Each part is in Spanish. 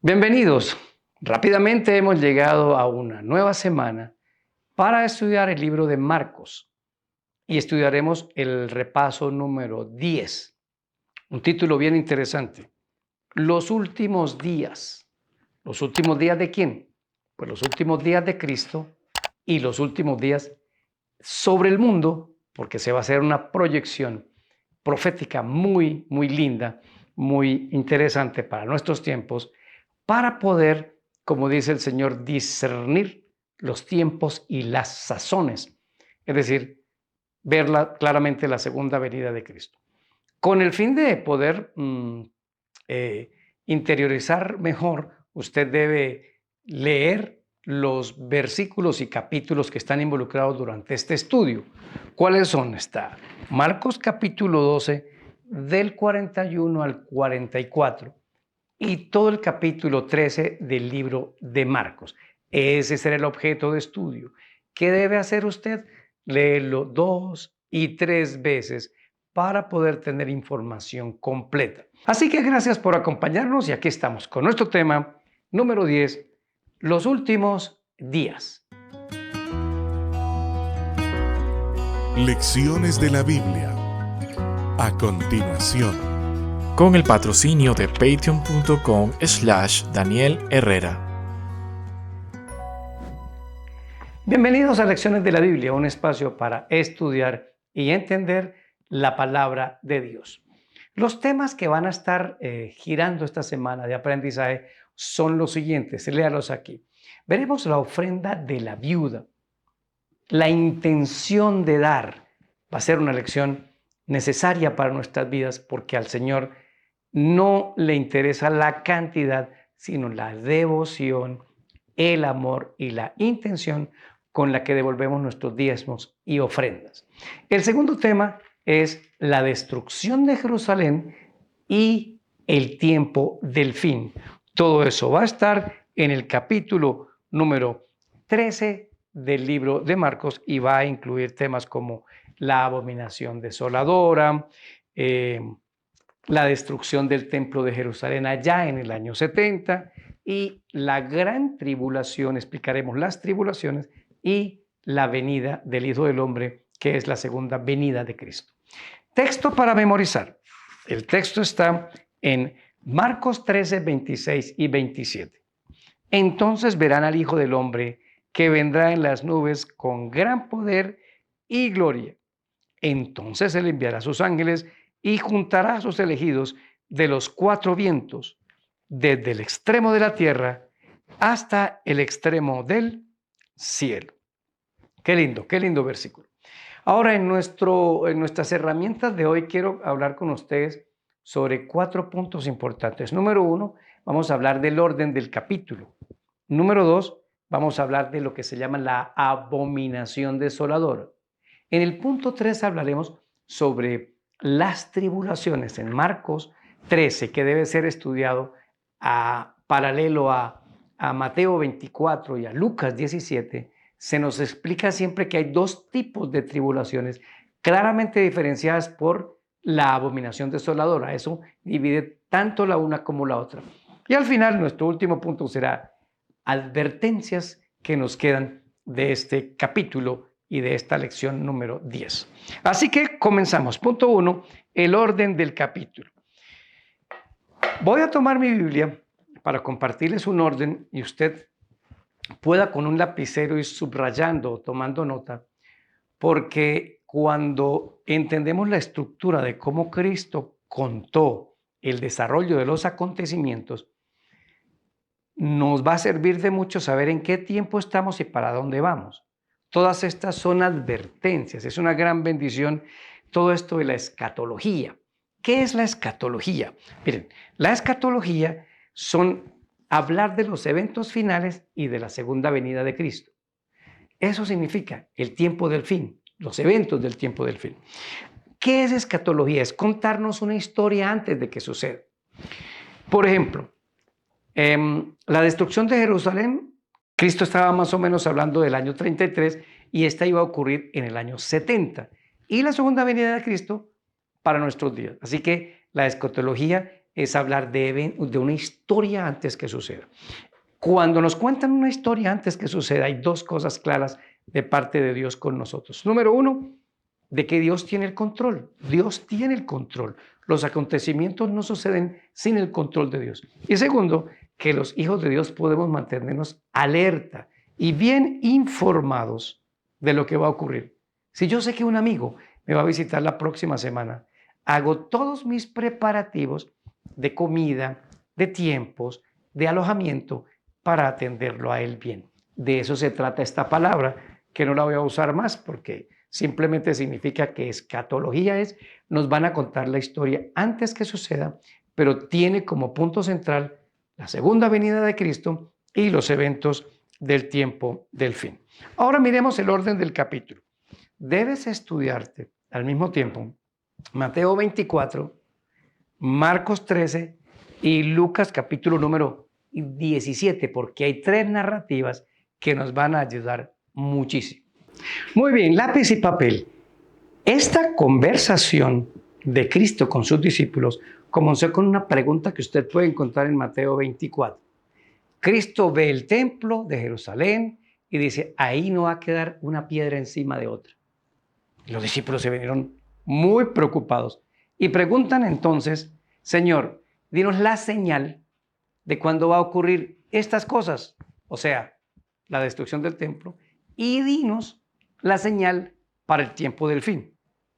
Bienvenidos. Rápidamente hemos llegado a una nueva semana para estudiar el libro de Marcos y estudiaremos el repaso número 10. Un título bien interesante. Los últimos días. ¿Los últimos días de quién? Pues los últimos días de Cristo y los últimos días sobre el mundo, porque se va a hacer una proyección profética muy linda, muy interesante para nuestros tiempos, para poder, como dice el Señor, discernir los tiempos y las sazones, es decir, ver claramente la segunda venida de Cristo. Con el fin de poder interiorizar mejor, usted debe leer los versículos y capítulos que están involucrados durante este estudio. ¿Cuáles son? Está Marcos capítulo 12, del 41 al 44, y todo el capítulo 13 del libro de Marcos. Ese será el objeto de estudio. ¿Qué debe hacer usted? Leerlo 2 y 3 veces para poder tener información completa. Así que gracias por acompañarnos y aquí estamos con nuestro tema número 10, los últimos días. Lecciones de la Biblia. A continuación. Con el patrocinio de patreon.com/Daniel Herrera. Bienvenidos a Lecciones de la Biblia, un espacio para estudiar y entender la palabra de Dios. Los temas que van a estar girando esta semana de aprendizaje son los siguientes, léalos aquí. Veremos la ofrenda de la viuda, la intención de dar. Va a ser una lección necesaria para nuestras vidas porque al Señor no le interesa la cantidad, sino la devoción, el amor y la intención con la que devolvemos nuestros diezmos y ofrendas. El segundo tema es la destrucción de Jerusalén y el tiempo del fin. Todo eso va a estar en el capítulo número 13 del libro de Marcos y va a incluir temas como la abominación desoladora, la destrucción del templo de Jerusalén allá en el año 70 y la gran tribulación, explicaremos las tribulaciones y la venida del Hijo del Hombre, que es la segunda venida de Cristo. Texto para memorizar. El texto está en Marcos 13, 26 y 27. Entonces verán al Hijo del Hombre que vendrá en las nubes con gran poder y gloria. Entonces Él enviará a sus ángeles y juntará a sus elegidos de los cuatro vientos, desde el extremo de la tierra hasta el extremo del cielo. Qué lindo versículo. Ahora, en nuestras herramientas de hoy quiero hablar con ustedes sobre 4 puntos importantes. Número 1, vamos a hablar del orden del capítulo. Número 2, vamos a hablar de lo que se llama la abominación desoladora. En el punto 3 hablaremos sobre las tribulaciones en Marcos 13, que debe ser estudiado paralelo a Mateo 24 y a Lucas 17. Se nos explica siempre que hay 2 tipos de tribulaciones claramente diferenciadas por la abominación desoladora. Eso divide tanto la una como la otra. Y al final, nuestro último punto será advertencias que nos quedan de este capítulo y de esta lección número 10. Así que comenzamos. Punto 1, el orden del capítulo. Voy a tomar mi Biblia para compartirles un orden y usted pueda con un lapicero ir subrayando o tomando nota, porque cuando entendemos la estructura de cómo Cristo contó el desarrollo de los acontecimientos, nos va a servir de mucho saber en qué tiempo estamos y para dónde vamos. Todas estas son advertencias, es una gran bendición todo esto de la escatología. ¿Qué es la escatología? Miren, la escatología son hablar de los eventos finales y de la segunda venida de Cristo. Eso significa el tiempo del fin, los eventos del tiempo del fin. ¿Qué es escatología? Es contarnos una historia antes de que suceda. Por ejemplo, la destrucción de Jerusalén, Cristo estaba más o menos hablando del año 33 y esta iba a ocurrir en el año 70. Y la segunda venida de Cristo para nuestros días. Así que la escatología es hablar de una historia antes que suceda. Cuando nos cuentan una historia antes que suceda, hay dos cosas claras de parte de Dios con nosotros. Número uno, de que Dios tiene el control. Dios tiene el control. Los acontecimientos no suceden sin el control de Dios. Y segundo, que los hijos de Dios podemos mantenernos alerta y bien informados de lo que va a ocurrir. Si yo sé que un amigo me va a visitar la próxima semana, hago todos mis preparativos de comida, de tiempos, de alojamiento para atenderlo a él bien. De eso se trata esta palabra, que no la voy a usar más porque simplemente significa que escatología es, nos van a contar la historia antes que suceda, pero tiene como punto central la segunda venida de Cristo y los eventos del tiempo del fin. Ahora miremos el orden del capítulo. Debes estudiarte al mismo tiempo Mateo 24, Marcos 13 y Lucas capítulo número 17, porque hay tres narrativas que nos van a ayudar muchísimo. Muy bien, lápiz y papel. Esta conversación de Cristo con sus discípulos comenzó con una pregunta que usted puede encontrar en Mateo 24. Cristo ve el templo de Jerusalén y dice, ahí no va a quedar una piedra encima de otra. Los discípulos se vinieron muy preocupados y preguntan entonces, Señor, dinos la señal de cuándo va a ocurrir estas cosas, o sea, la destrucción del templo, y dinos la señal para el tiempo del fin.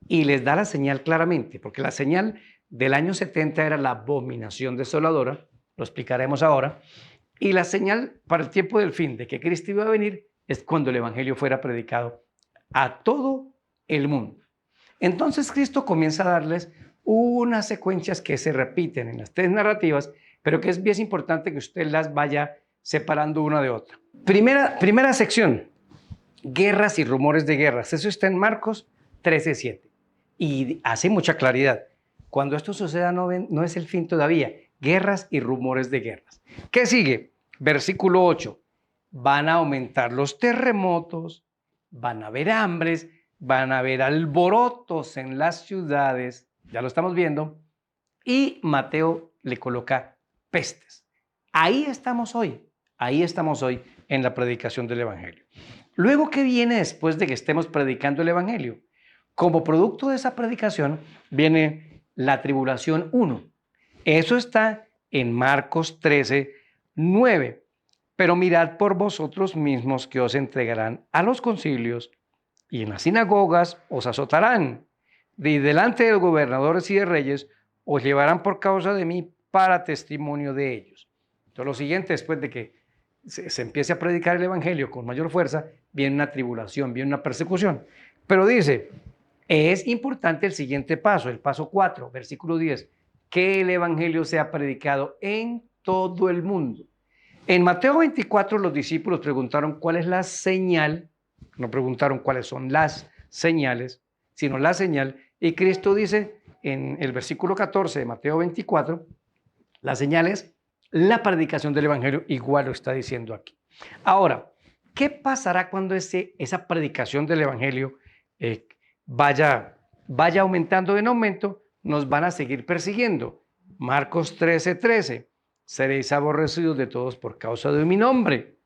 Y les da la señal claramente, porque la señal del año 70 era la abominación desoladora, lo explicaremos ahora, y la señal para el tiempo del fin de que Cristo iba a venir es cuando el evangelio fuera predicado a todo el mundo. Entonces Cristo comienza a darles unas secuencias que se repiten en las tres narrativas, pero que es bien importante que usted las vaya separando una de otra. Primera sección, guerras y rumores de guerras. Eso está en Marcos 13:7 y hace mucha claridad. Cuando esto suceda no es el fin todavía. Guerras y rumores de guerras. ¿Qué sigue? Versículo 8. Van a aumentar los terremotos, van a haber hambres, van a haber alborotos en las ciudades, ya lo estamos viendo, y Mateo le coloca pestes. Ahí estamos hoy en la predicación del evangelio. Luego, ¿qué viene después de que estemos predicando el evangelio? Como producto de esa predicación viene la tribulación 1. Eso está en Marcos 13:9. Pero mirad por vosotros mismos que os entregarán a los concilios y en las sinagogas os azotarán. Y delante de los gobernadores y de reyes os llevarán por causa de mí para testimonio de ellos. Entonces, lo siguiente, después de que se empiece a predicar el evangelio con mayor fuerza, viene una tribulación, viene una persecución. Pero dice, es importante el siguiente paso, el paso 4, versículo 10, que el evangelio sea predicado en todo el mundo. En Mateo 24 los discípulos preguntaron cuál es la señal, no preguntaron cuáles son las señales, sino la señal, y Cristo dice en el versículo 14 de Mateo 24, la señal es la predicación del evangelio, igual lo está diciendo aquí. Ahora, ¿qué pasará cuando esa predicación del evangelio vaya aumentando en aumento? Nos van a seguir persiguiendo. Marcos 13:13. Seréis aborrecidos de todos por causa de mi nombre,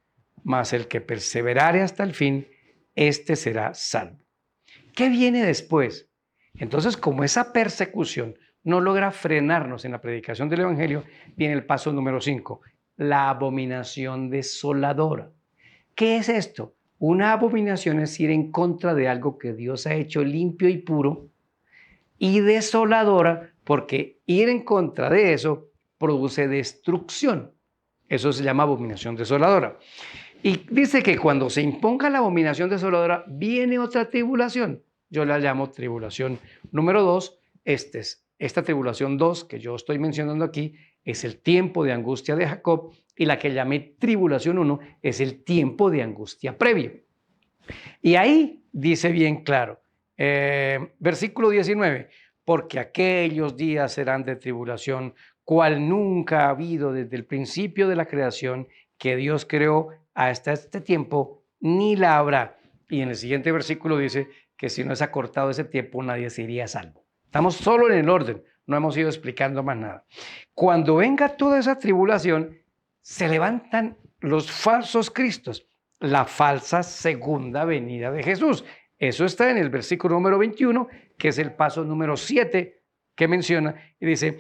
mas el que perseverare hasta el fin, éste será salvo. ¿Qué viene después? Entonces, como esa persecución no logra frenarnos en la predicación del evangelio, viene el paso número 5, la abominación desoladora. ¿Qué es esto? Una abominación es ir en contra de algo que Dios ha hecho limpio y puro, y desoladora, porque ir en contra de eso produce destrucción. Eso se llama abominación desoladora. Y dice que cuando se imponga la abominación desoladora, viene otra tribulación. Yo la llamo tribulación número 2. Esta tribulación 2 que yo estoy mencionando aquí es el tiempo de angustia de Jacob, y la que llamé tribulación 1 es el tiempo de angustia previo. Y ahí dice bien claro, versículo 19, porque aquellos días serán de tribulación, cual nunca ha habido desde el principio de la creación que Dios creó hasta este tiempo, ni la habrá. Y en el siguiente versículo dice que si no es acortado ese tiempo, nadie se iría salvo. Estamos solo en el orden, no hemos ido explicando más nada. Cuando venga toda esa tribulación, se levantan los falsos cristos, la falsa segunda venida de Jesús. Eso está en el versículo número 21, que es el paso número 7 que menciona, y dice,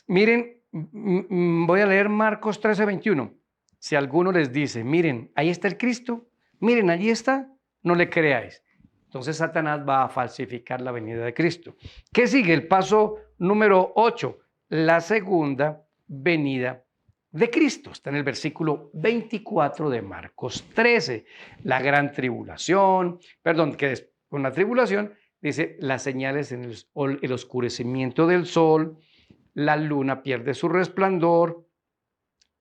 miren, voy a leer Marcos 13:21. Si alguno les dice, miren, ahí está el Cristo, miren, allí está, no le creáis. Entonces Satanás va a falsificar la venida de Cristo. ¿Qué sigue? El paso número 8, la segunda venida de Cristo. Está en el versículo 24 de Marcos 13. La gran tribulación, que es con la tribulación, dice las señales en el oscurecimiento del sol, la luna pierde su resplandor,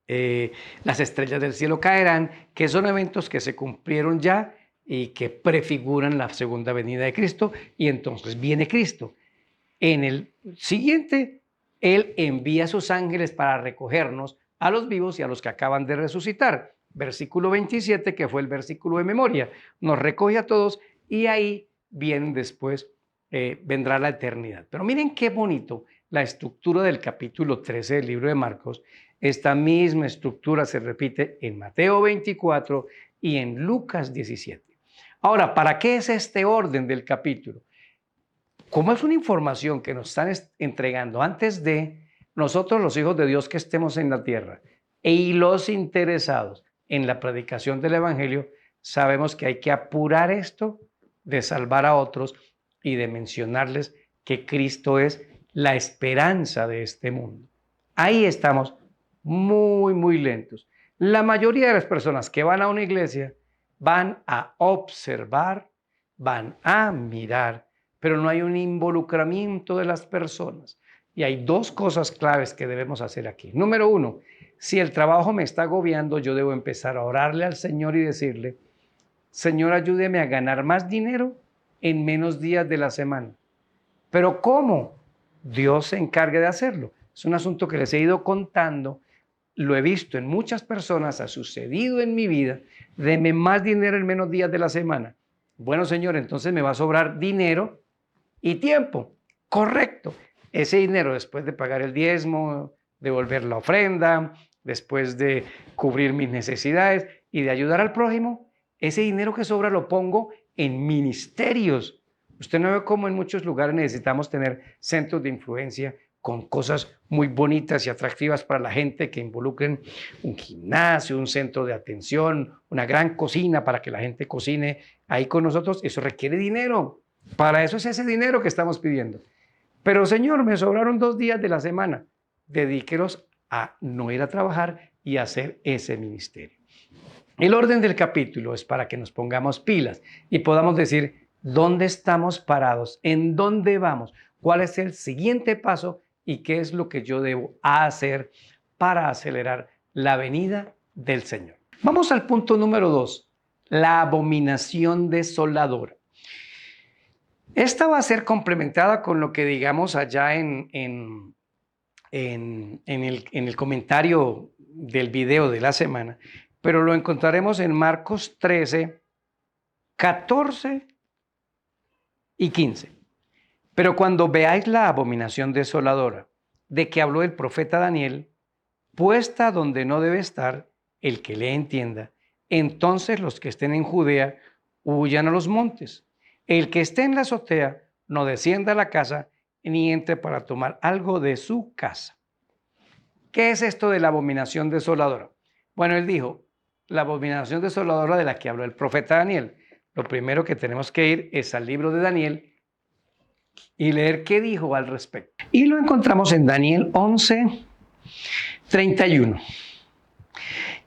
las estrellas del cielo caerán, que son eventos que se cumplieron ya y que prefiguran la segunda venida de Cristo, y entonces viene Cristo. En el siguiente, Él envía a sus ángeles para recogernos a los vivos y a los que acaban de resucitar. Versículo 27, que fue el versículo de memoria, nos recoge a todos y ahí vienen después, vendrá la eternidad. Pero miren qué bonito la estructura del capítulo 13 del libro de Marcos. Esta misma estructura se repite en Mateo 24 y en Lucas 17. Ahora, ¿para qué es este orden del capítulo? Como es una información que nos están entregando antes de nosotros, los hijos de Dios que estemos en la tierra, y los interesados en la predicación del evangelio, sabemos que hay que apurar esto de salvar a otros y de mencionarles que Cristo es la esperanza de este mundo. Ahí estamos muy lentos. La mayoría de las personas que van a una iglesia van a observar, van a mirar, pero no hay un involucramiento de las personas. Y hay dos cosas claves que debemos hacer aquí. Número uno, si el trabajo me está agobiando, yo debo empezar a orarle al Señor y decirle, Señor, ayúdeme a ganar más dinero en menos días de la semana. ¿Pero cómo? Dios se encargue de hacerlo. Es un asunto que les he ido contando, lo he visto en muchas personas, ha sucedido en mi vida. Deme más dinero en menos días de la semana. Bueno, Señor, entonces me va a sobrar dinero y tiempo. Correcto. Ese dinero, después de pagar el diezmo, devolver la ofrenda, después de cubrir mis necesidades y de ayudar al prójimo, ese dinero que sobra lo pongo en ministerios. Usted no ve cómo en muchos lugares necesitamos tener centros de influencia con cosas muy bonitas y atractivas para la gente que involucren un gimnasio, un centro de atención, una gran cocina para que la gente cocine ahí con nosotros. Eso requiere dinero. Para eso es ese dinero que estamos pidiendo. Pero Señor, me sobraron 2 días de la semana. Dedíquelos a no ir a trabajar y hacer ese ministerio. El orden del capítulo es para que nos pongamos pilas y podamos decir dónde estamos parados, en dónde vamos, cuál es el siguiente paso y qué es lo que yo debo hacer para acelerar la venida del Señor. Vamos al punto número 2, la abominación desoladora. Esta va a ser complementada con lo que digamos allá en el comentario del video de la semana, pero lo encontraremos en Marcos 13, 14 y 15. Pero cuando veáis la abominación desoladora de que habló el profeta Daniel, puesta donde no debe estar, el que le entienda, entonces los que estén en Judea huyan a los montes. El que esté en la azotea no descienda a la casa ni entre para tomar algo de su casa. ¿Qué es esto de la abominación desoladora? Bueno, él dijo, la abominación desoladora de la que habló el profeta Daniel. Lo primero que tenemos que ir es al libro de Daniel y leer qué dijo al respecto. Y lo encontramos en Daniel 11, 31.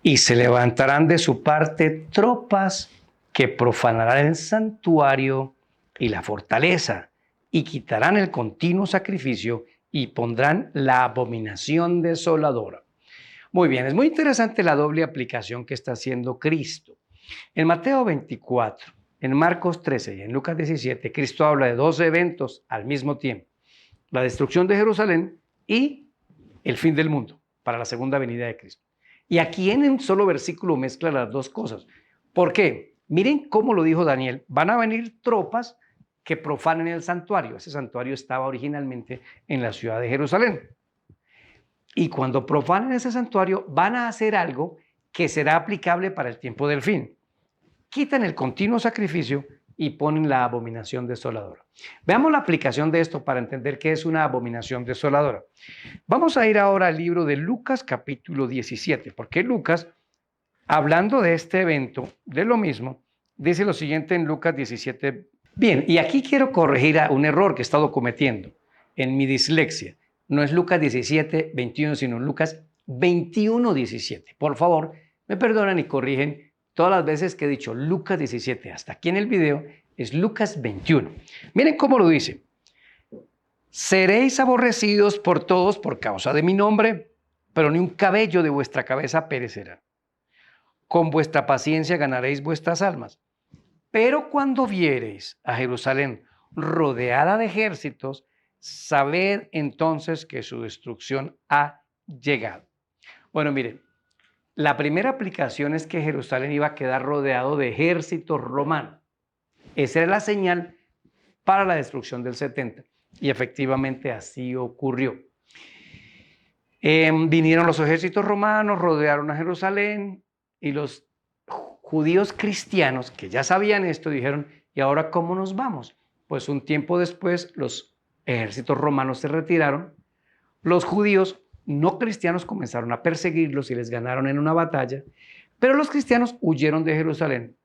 Y se levantarán de su parte tropas que profanarán el santuario y la fortaleza, y quitarán el continuo sacrificio y pondrán la abominación desoladora. Muy bien, es muy interesante la doble aplicación que está haciendo Cristo. En Mateo 24, en Marcos 13 y en Lucas 17, Cristo habla de 2 eventos al mismo tiempo. La destrucción de Jerusalén y el fin del mundo para la segunda venida de Cristo. Y aquí en un solo versículo mezcla las dos cosas. ¿Por qué? Miren cómo lo dijo Daniel. Van a venir tropas que profanen el santuario. Ese santuario estaba originalmente en la ciudad de Jerusalén. Y cuando profanen ese santuario, van a hacer algo que será aplicable para el tiempo del fin. Quitan el continuo sacrificio y ponen la abominación desoladora. Veamos la aplicación de esto para entender qué es una abominación desoladora. Vamos a ir ahora al libro de Lucas capítulo 17, porque Lucas, hablando de este evento, de lo mismo, dice lo siguiente en Lucas 17. Bien, y aquí quiero corregir un error que he estado cometiendo en mi dislexia. No es Lucas 17, 21, sino Lucas 21, 17. Por favor, me perdonan y corrigen. Todas las veces que he dicho Lucas 17 hasta aquí en el video, es Lucas 21. Miren cómo lo dice. Seréis aborrecidos por todos por causa de mi nombre, pero ni un cabello de vuestra cabeza perecerá. Con vuestra paciencia ganaréis vuestras almas. Pero cuando viereis a Jerusalén rodeada de ejércitos, sabed entonces que su destrucción ha llegado. Bueno, miren. La primera aplicación es que Jerusalén iba a quedar rodeado de ejércitos romanos. Esa era la señal para la destrucción del 70. Y efectivamente así ocurrió. Vinieron los ejércitos romanos, rodearon a Jerusalén y los judíos cristianos que ya sabían esto dijeron, ¿y ahora cómo nos vamos? Pues un tiempo después los ejércitos romanos se retiraron, los judíos no cristianos comenzaron a perseguirlos y les ganaron en una batalla, pero los cristianos huyeron de Jerusalén.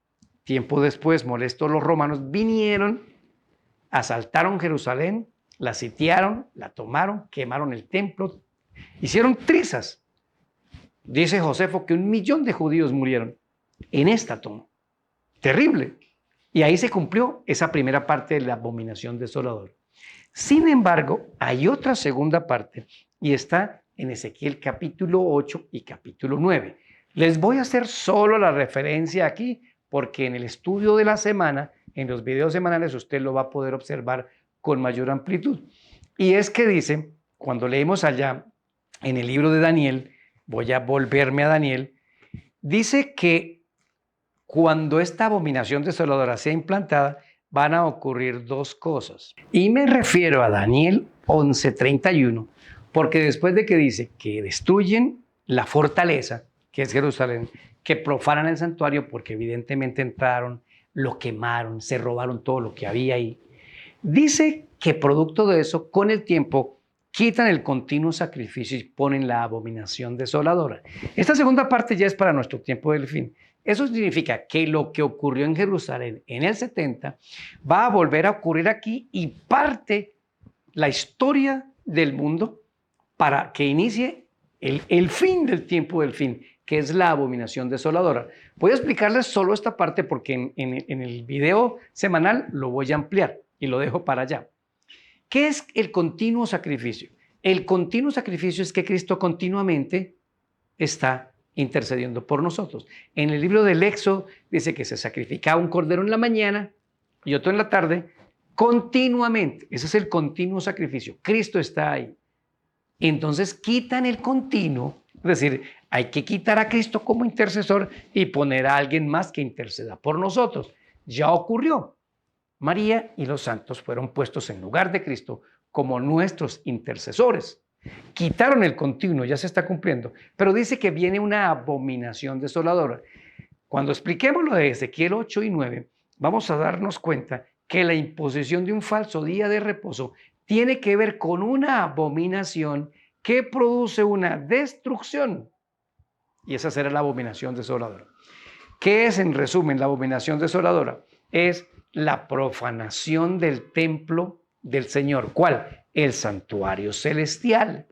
Tiempo después, molestos los romanos, vinieron, asaltaron Jerusalén, la sitiaron, la tomaron, quemaron el templo, hicieron trizas. Dice Josefo que 1 millón de judíos murieron en esta toma. Terrible. Y ahí se cumplió esa primera parte de la abominación desoladora. Sin embargo, hay otra segunda parte y está en Ezequiel capítulo 8 y capítulo 9. Les voy a hacer solo la referencia aquí porque en el estudio de la semana, en los videos semanales, usted lo va a poder observar con mayor amplitud. Y es que dice, cuando leemos allá en el libro de Daniel, voy a volverme a Daniel, dice que cuando esta abominación desoladora sea implantada, van a ocurrir 2 cosas. Y me refiero a Daniel 11:31, porque después de que dice que destruyen la fortaleza, que es Jerusalén, que profanan el santuario porque evidentemente entraron, lo quemaron, se robaron todo lo que había ahí. Dice que producto de eso, con el tiempo, quitan el continuo sacrificio y ponen la abominación desoladora. Esta segunda parte ya es para nuestro tiempo del fin. Eso significa que lo que ocurrió en Jerusalén en el 70 va a volver a ocurrir aquí y parte la historia del mundo para que inicie el fin del tiempo del fin, que es la abominación desoladora. Voy a explicarles solo esta parte porque en el video semanal lo voy a ampliar y lo dejo para allá. ¿Qué es el continuo sacrificio? El continuo sacrificio es que Cristo continuamente está intercediendo por nosotros. En el libro del Éxodo dice que se sacrificaba un cordero en la mañana y otro en la tarde, continuamente. Ese es el continuo sacrificio. Cristo está ahí. Entonces quitan el continuo, es decir, hay que quitar a Cristo como intercesor y poner a alguien más que interceda por nosotros. Ya ocurrió. María y los santos fueron puestos en lugar de Cristo como nuestros intercesores. Quitaron el continuo, ya se está cumpliendo, pero dice que viene una abominación desoladora. Cuando expliquemos lo de Ezequiel 8 y 9, vamos a darnos cuenta que la imposición de un falso día de reposo tiene que ver con una abominación que produce una destrucción. Y esa será la abominación desoladora. ¿Qué es, en resumen, la abominación desoladora? Es la profanación del templo del Señor. ¿Cuál? El santuario celestial.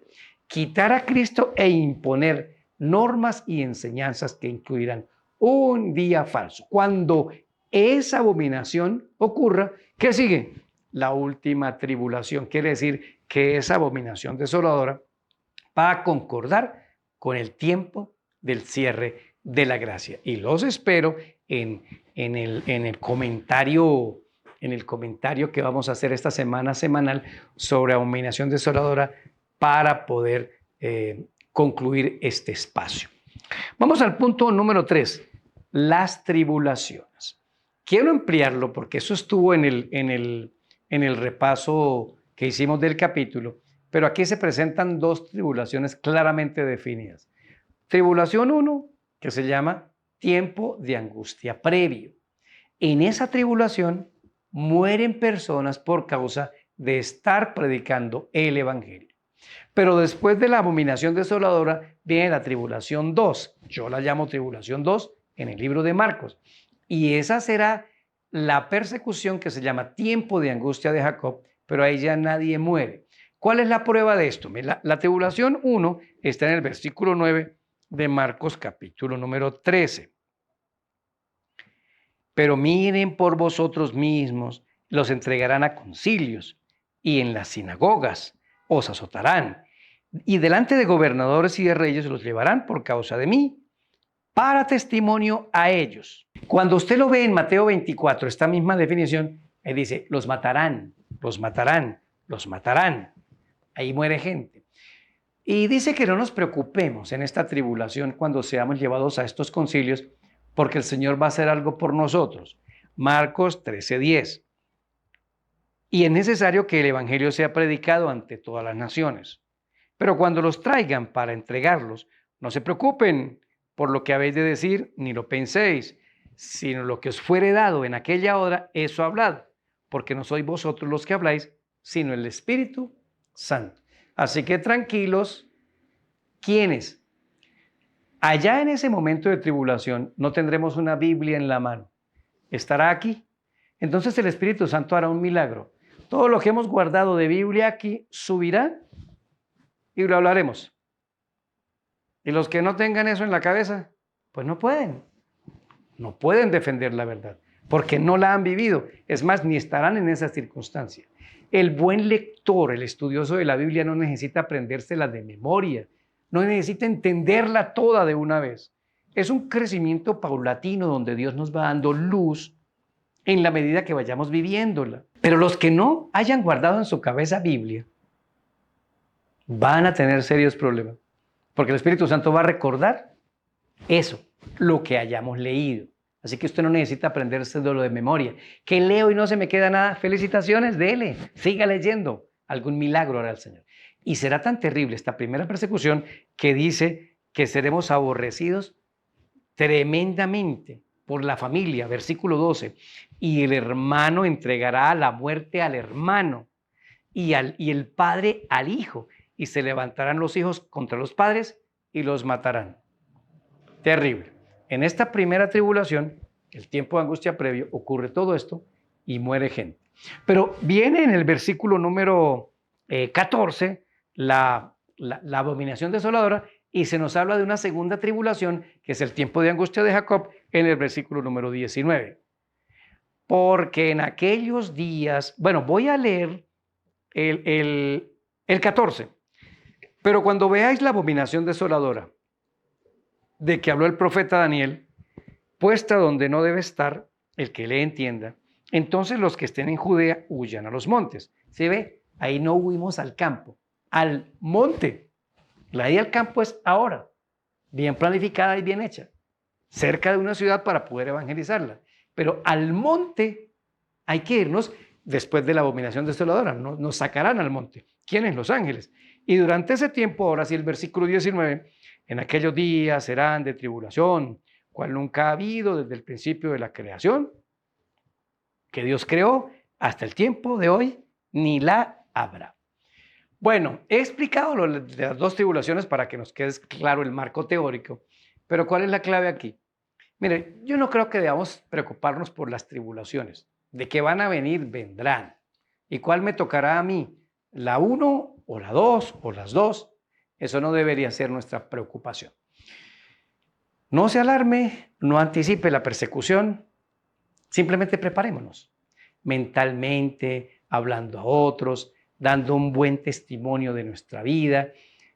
Quitar a Cristo e imponer normas y enseñanzas que incluirán un día falso. Cuando esa abominación ocurra, ¿qué sigue? La última tribulación. Quiere decir que esa abominación desoladora va a concordar con el tiempo del cierre de la gracia. Y los espero en el comentario que vamos a hacer esta semana semanal sobre abominación desoladora para poder concluir este espacio. Vamos al punto número 3, las tribulaciones. Quiero ampliarlo porque eso estuvo en el en el repaso que hicimos del capítulo, pero aquí se presentan dos tribulaciones claramente definidas. Tribulación 1, que se llama tiempo de angustia previo. En esa tribulación mueren personas por causa de estar predicando el evangelio. Pero después de la abominación desoladora viene la tribulación 2. Yo la llamo tribulación 2 en el libro de Marcos. Y esa será la persecución que se llama tiempo de angustia de Jacob, pero ahí ya nadie muere. ¿Cuál es la prueba de esto? La tribulación 1 está en el versículo 9 de Marcos capítulo número 13. Pero miren por vosotros mismos, los entregarán a concilios y en las sinagogas os azotarán y delante de gobernadores y de reyes los llevarán por causa de mí, para testimonio a ellos. Cuando usted lo ve en Mateo 24, esta misma definición, él dice, los matarán, los matarán, los matarán. Ahí muere gente. Y dice que no nos preocupemos en esta tribulación cuando seamos llevados a estos concilios, porque el Señor va a hacer algo por nosotros. Marcos 13:10. Y es necesario que el evangelio sea predicado ante todas las naciones. Pero cuando los traigan para entregarlos, no se preocupen por lo que habéis de decir, ni lo penséis, sino lo que os fuere dado en aquella hora, eso hablad, porque no sois vosotros los que habláis, sino el Espíritu Santo. Así que tranquilos, ¿quiénes? Allá en ese momento de tribulación no tendremos una Biblia en la mano. Estará aquí. Entonces el Espíritu Santo hará un milagro. Todo lo que hemos guardado de Biblia aquí subirá y lo hablaremos. Y los que no tengan eso en la cabeza, pues no pueden defender la verdad, porque no la han vivido. Es más, ni estarán en esas circunstancias. El buen lector, el estudioso de la Biblia, no necesita aprendérsela de memoria, no necesita entenderla toda de una vez. Es un crecimiento paulatino donde Dios nos va dando luz en la medida que vayamos viviéndola. Pero los que no hayan guardado en su cabeza Biblia van a tener serios problemas, porque el Espíritu Santo va a recordar eso, lo que hayamos leído. Así que usted no necesita aprenderse de lo de memoria. ¿Qué leo y no se me queda nada? Felicitaciones, dele, siga leyendo. Algún milagro hará el Señor. Y será tan terrible esta primera persecución que dice que seremos aborrecidos tremendamente por la familia, versículo 12. Y el hermano entregará a la muerte al hermano y el padre al hijo. Y se levantarán los hijos contra los padres y los matarán. Terrible. En esta primera tribulación, el tiempo de angustia previo, ocurre todo esto y muere gente. Pero viene en el versículo número 14 la abominación desoladora y se nos habla de una segunda tribulación, que es el tiempo de angustia de Jacob, en el versículo número 19. Porque en aquellos días, bueno, voy a leer el 14. Pero cuando veáis la abominación desoladora de que habló el profeta Daniel, puesta donde no debe estar, el que le entienda, entonces los que estén en Judea huyan a los montes. ¿Se ve? Ahí no huimos al campo, al monte. La ida al campo es ahora, bien planificada y bien hecha, cerca de una ciudad para poder evangelizarla. Pero al monte hay que irnos después de la abominación desoladora. Nos sacarán al monte. ¿Quiénes? Los ángeles. Y durante ese tiempo, ahora sí el versículo 19, en aquellos días serán de tribulación, cual nunca ha habido desde el principio de la creación, que Dios creó hasta el tiempo de hoy, ni la habrá. Bueno, he explicado las dos tribulaciones para que nos quede claro el marco teórico, pero ¿cuál es la clave aquí? Mire, yo no creo que debamos preocuparnos por las tribulaciones. De que van a venir, vendrán. ¿Y cuál me tocará a mí? ¿La 1 o la 2 o las dos? Eso no debería ser nuestra preocupación. No se alarme, no anticipe la persecución, simplemente preparémonos mentalmente, hablando a otros, dando un buen testimonio de nuestra vida.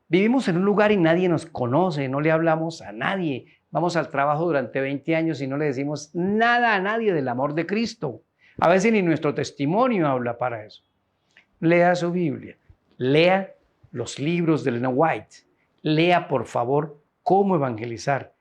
Vivimos en un lugar y nadie nos conoce, no le hablamos a nadie. Vamos al trabajo durante 20 años y no le decimos nada a nadie del amor de Cristo. A veces ni nuestro testimonio habla para eso. Lea su Biblia, lea los libros de Ellen White, lea por favor cómo evangelizar.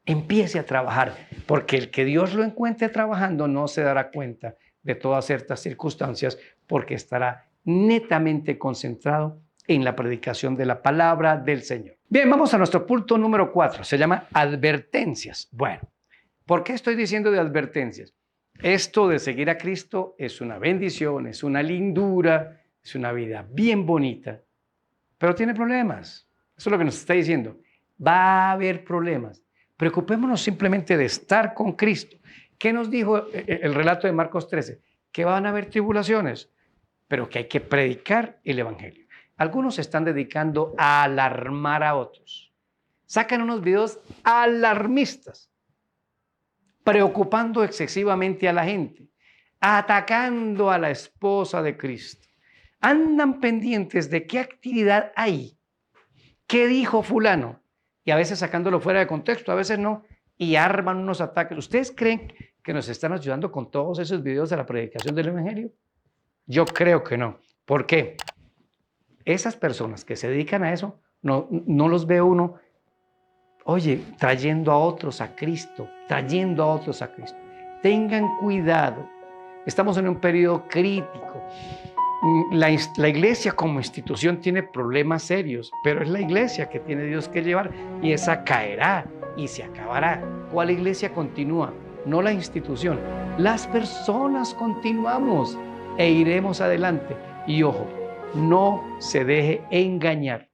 Empiece a trabajar, porque el que Dios lo encuentre trabajando no se dará cuenta de todas ciertas circunstancias porque estará netamente concentrado en la predicación de la palabra del Señor. Bien, vamos a nuestro punto número 4. Se llama advertencias. Bueno, ¿por qué estoy diciendo de advertencias? Esto de seguir a Cristo es una bendición, es una lindura, es una vida bien bonita, pero tiene problemas. Eso es lo que nos está diciendo. Va a haber problemas. Preocupémonos simplemente de estar con Cristo. ¿Qué nos dijo el relato de Marcos 13? Que van a haber tribulaciones, pero que hay que predicar el Evangelio. Algunos se están dedicando a alarmar a otros. Sacan unos videos alarmistas, preocupando excesivamente a la gente, atacando a la esposa de Cristo. Andan pendientes de qué actividad hay, qué dijo fulano, y a veces sacándolo fuera de contexto, a veces no, y arman unos ataques. ¿Ustedes creen que nos están ayudando con todos esos videos a la predicación del Evangelio? Yo creo que no. ¿Por qué? Esas personas que se dedican a eso, no los ve uno, oye, trayendo a otros a Cristo, trayendo a otros a Cristo. Tengan cuidado. Estamos en un periodo crítico. La iglesia como institución tiene problemas serios, pero es la iglesia que tiene Dios que llevar y esa caerá y se acabará. ¿Cuál iglesia continúa? No la institución. Las personas continuamos e iremos adelante. Y ojo, no se deje engañar.